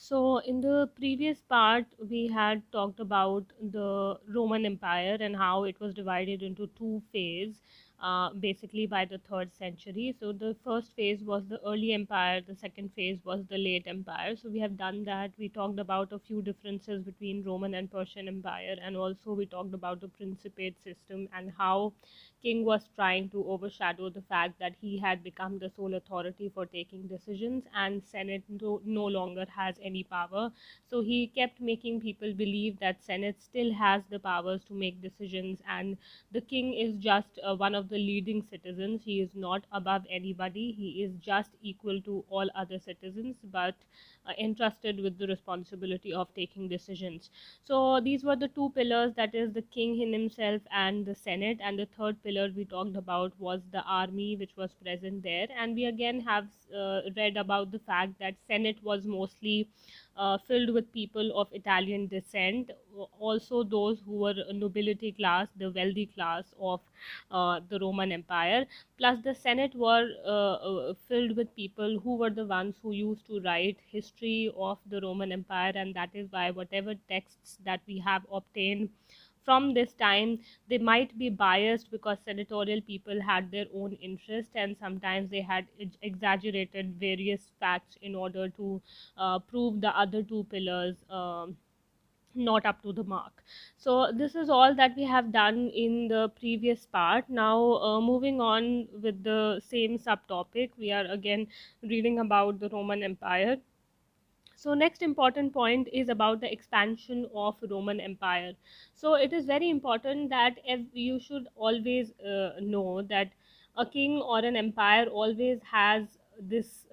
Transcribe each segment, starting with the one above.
So, in the previous part, we had talked about the Roman Empire and how it was divided into two phases, basically by the third century. So, the first phase was the early empire, the second phase was the late empire. So, we have done that. We talked about a few differences between Roman and Persian Empire, and also we talked about the principate system and how king was trying to overshadow the fact that he had become the sole authority for taking decisions and senate no longer has any power. So he kept making people believe that senate still has the powers to make decisions, and the king is just one of the leading citizens. He is not above anybody, he is just equal to all other citizens, but entrusted with the responsibility of taking decisions. So these were the two pillars, that is the king in himself and the senate, and the third pillar we talked about was the army which was present there. And we again have read about the fact that senate was mostly filled with people of Italian descent, also those who were a nobility class, the wealthy class of the Roman Empire. Plus, the Senate were filled with people who were the ones who used to write history of the Roman Empire, and that is why whatever texts that we have obtained from this time, they might be biased because senatorial people had their own interest, and sometimes they had exaggerated various facts in order to prove the other two pillars not up to the mark. So this is all that we have done in the previous part. Now moving on with the same subtopic, we are again reading about the Roman Empire. So next important point is about the expansion of Roman Empire. So it is very important that if you should always know that a king or an empire always has this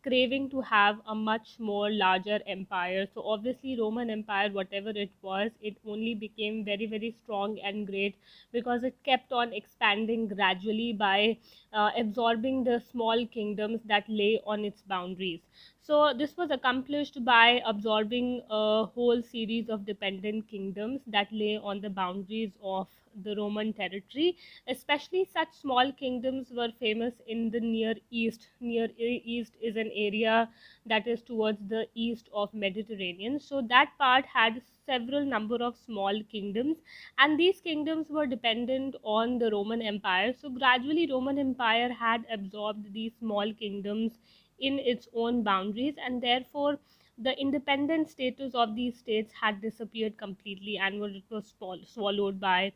craving to have a much more larger empire. So obviously Roman Empire, whatever it was, it only became very very strong and great because it kept on expanding gradually by absorbing the small kingdoms that lay on its boundaries. So this was accomplished by absorbing a whole series of dependent kingdoms that lay on the boundaries of the Roman territory. Especially such small kingdoms were famous in the Near East. Near East is an area that is towards the east of Mediterranean. So that part had several number of small kingdoms, and these kingdoms were dependent on the Roman Empire. So gradually Roman Empire had absorbed these small kingdoms in its own boundaries, and therefore the independent status of these states had disappeared completely and it was swallowed by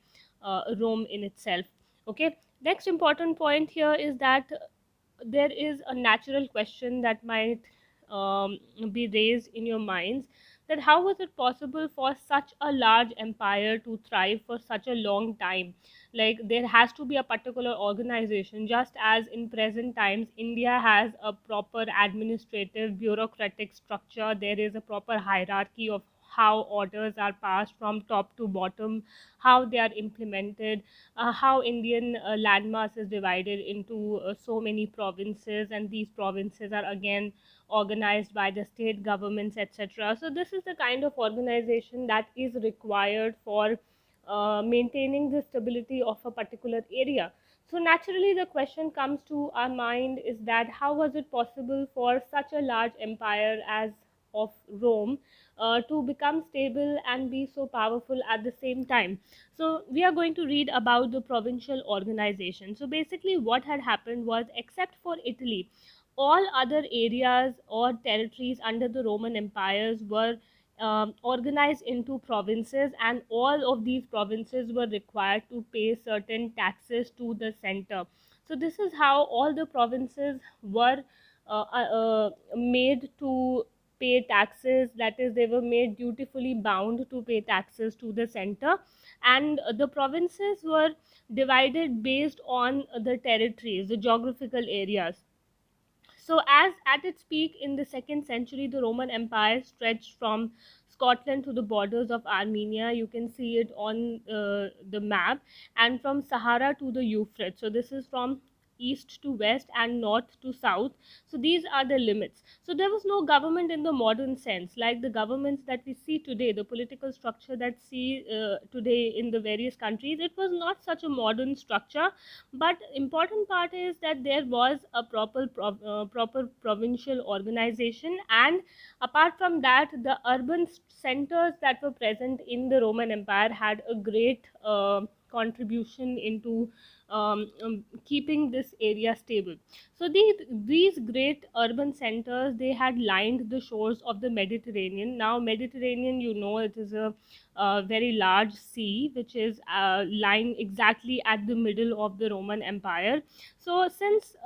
Rome in itself. Okay, next important point here is that there is a natural question that might be raised in your minds, that how was it possible for such a large empire to thrive for such a long time? Like there has to be a particular organization, just as in present times India has a proper administrative bureaucratic structure. There is a proper hierarchy of how orders are passed from top to bottom, how they are implemented, how Indian landmass is divided into so many provinces, and these provinces are again organized by the state governments, etc. So this is the kind of organization that is required for maintaining the stability of a particular area. So naturally the question comes to our mind is that how was it possible for such a large empire as of Rome to become stable and be so powerful at the same time? So we are going to read about the provincial organization. So basically what had happened was, except for Italy, all other areas or territories under the Roman empires were organized into provinces, and all of these provinces were required to pay certain taxes to the center. So this is how all the provinces were made to pay taxes, that is they were made dutifully bound to pay taxes to the center. And the provinces were divided based on the territories, the geographical areas. So, as at its peak in the second century, the Roman Empire stretched from Scotland to the borders of Armenia. You can see it on the map, and from Sahara to the Euphrates. So, this is from east to west and north to south. So these are the limits. So there was no government in the modern sense, like the governments that we see today, the political structure that see today in the various countries. It was not such a modern structure, but important part is that there was a proper provincial organization, and apart from that, the urban centers that were present in the Roman Empire had a great contribution into keeping this area stable. So these great urban centers, they had lined the shores of the Mediterranean. Now Mediterranean, you know, it is a very large sea which is lying exactly at the middle of the Roman Empire. So since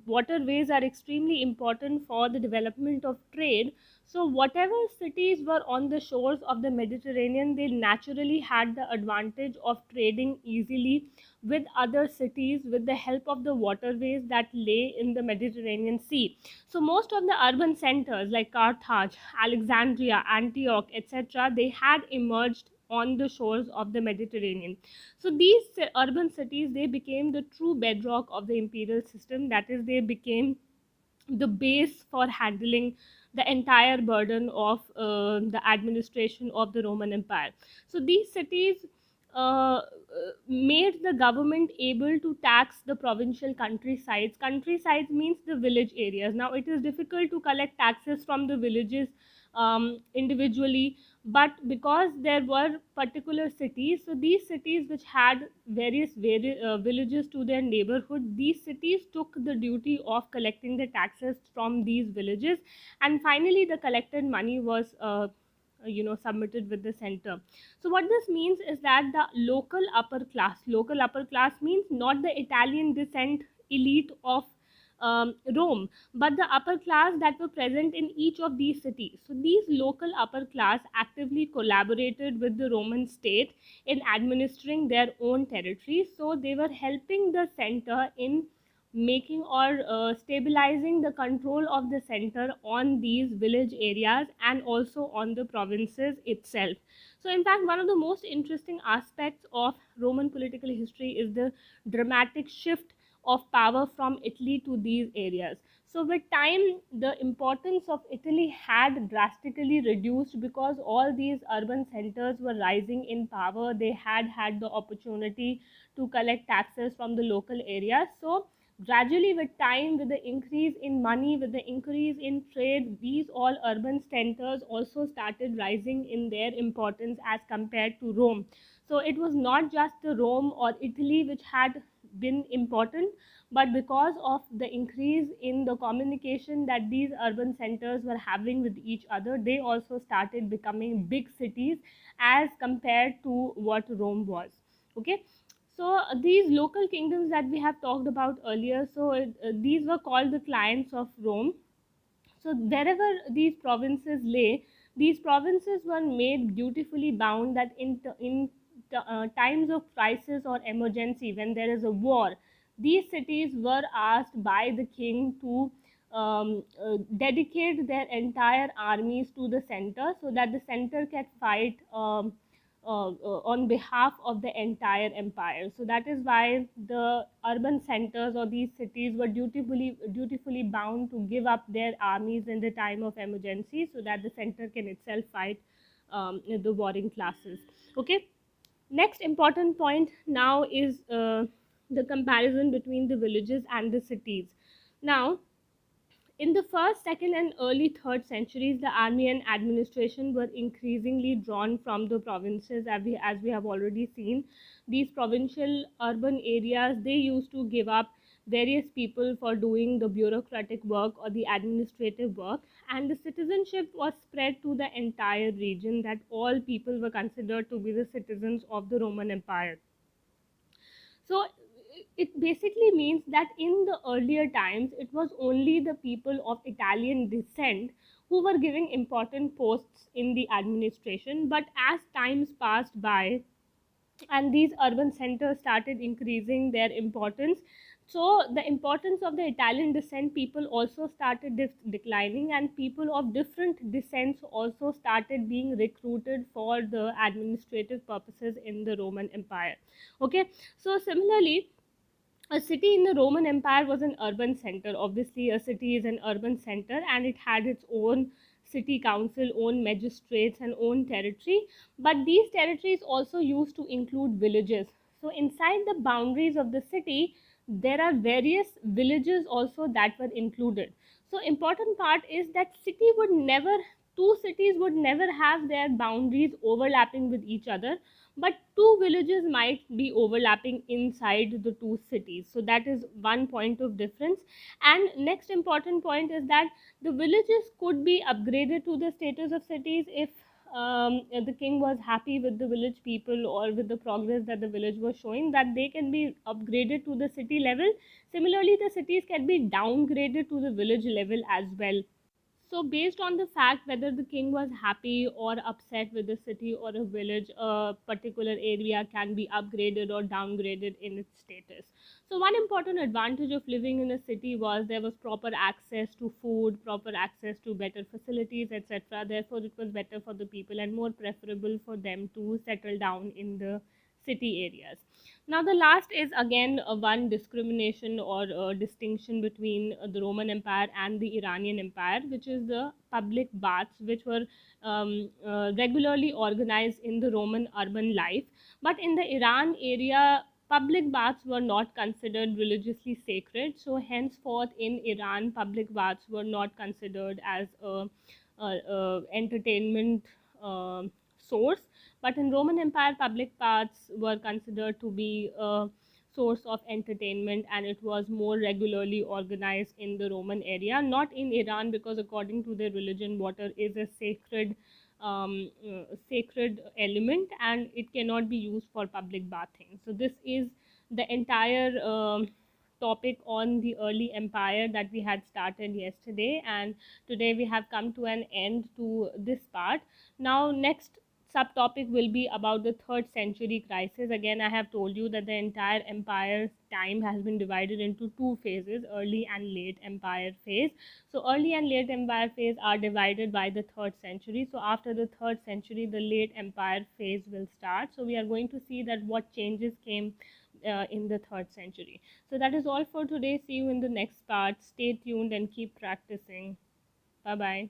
waterways are extremely important for the development of trade, so whatever cities were on the shores of the Mediterranean, they naturally had the advantage of trading easily with other cities with the help of the waterways that lay in the Mediterranean Sea. So most of the urban centers like Carthage, Alexandria, Antioch, etc., they had emerged on the shores of the Mediterranean. So these urban cities, they became the true bedrock of the imperial system. That is, they became the base for handling the entire burden of the administration of the Roman Empire. So these cities made the government able to tax the provincial countrysides. Countrysides means the village areas. Now it is difficult to collect taxes from the villages individually, but because there were particular cities, so these cities which had various villages to their neighborhood, these cities took the duty of collecting the taxes from these villages, and finally the collected money was submitted with the center. So what this means is that the local upper class means not the Italian descent elite of Rome, but the upper class that were present in each of these cities. So these local upper class actively collaborated with the Roman state in administering their own territories. So they were helping the center in making or stabilizing the control of the center on these village areas and also on the provinces itself. So in fact, one of the most interesting aspects of Roman political history is the dramatic shift of power from Italy to these areas. So with time, the importance of Italy had drastically reduced because all these urban centers were rising in power. They had the opportunity to collect taxes from the local areas. So gradually with time, with the increase in money, with the increase in trade, these all urban centers also started rising in their importance as compared to Rome. So it was not just the Rome or Italy which had been important, but because of the increase in the communication that these urban centers were having with each other, they also started becoming big cities as compared to what Rome was. Okay, so these local kingdoms that we have talked about earlier, so these were called the clients of Rome. So wherever these provinces lay, these provinces were made beautifully bound that in times of crisis or emergency, when there is a war, these cities were asked by the king to dedicate their entire armies to the center so that the center can fight on behalf of the entire empire. So that is why the urban centers or these cities were dutifully bound to give up their armies in the time of emergency so that the center can itself fight the warring classes. Okay, next important point now is the comparison between the villages and the cities. Now, in the first, second, and early third centuries, the army and administration were increasingly drawn from the provinces, as we have already seen. These provincial urban areas, they used to give up various people for doing the bureaucratic work or the administrative work, and the citizenship was spread to the entire region, that all people were considered to be the citizens of the Roman Empire. So it basically means that in the earlier times, it was only the people of Italian descent who were giving important posts in the administration. But as times passed by, and these urban centers started increasing their importance, so the importance of the Italian descent people also started declining, and people of different descents also started being recruited for the administrative purposes in the Roman Empire. Okay, so similarly, A city in the Roman Empire was an urban center. Obviously, a city is an urban center and it had its own city council, own magistrates, and own territory. But these territories also used to include villages. So, inside the boundaries of the city, there are various villages also that were included. So, important part is that two cities would never have their boundaries overlapping with each other, but two villages might be overlapping inside the two cities. So that is one point of difference. And next important point is that the villages could be upgraded to the status of cities if the king was happy with the village people or with the progress that the village was showing, that they can be upgraded to the city level. Similarly, the cities can be downgraded to the village level as well. So, based on the fact whether the king was happy or upset with the city or a village, a particular area can be upgraded or downgraded in its status. So, one important advantage of living in a city was there was proper access to food, proper access to better facilities, etc. Therefore, it was better for the people and more preferable for them to settle down in the city areas. Now, the last is again one discrimination or distinction between the Roman Empire and the Iranian Empire, which is the public baths, which were regularly organized in the Roman urban life. But in the Iran area, public baths were not considered religiously sacred. So, henceforth, in Iran, public baths were not considered as a entertainment source, but in Roman Empire, public baths were considered to be a source of entertainment, and it was more regularly organized in the Roman area, not in Iran, because according to their religion, water is a sacred element and it cannot be used for public bathing. So this is the entire topic on the early empire that we had started yesterday, and today we have come to an end to this part. Now, next subtopic will be about the third century crisis. Again, I have told you that the entire empire's time has been divided into two phases, early and late empire phase. So early and late empire phase are divided by the third century. So after the third century, the late empire phase will start. So we are going to see that what changes came in the third century. So that is all for today. See you in the next part. Stay tuned and keep practicing. Bye bye.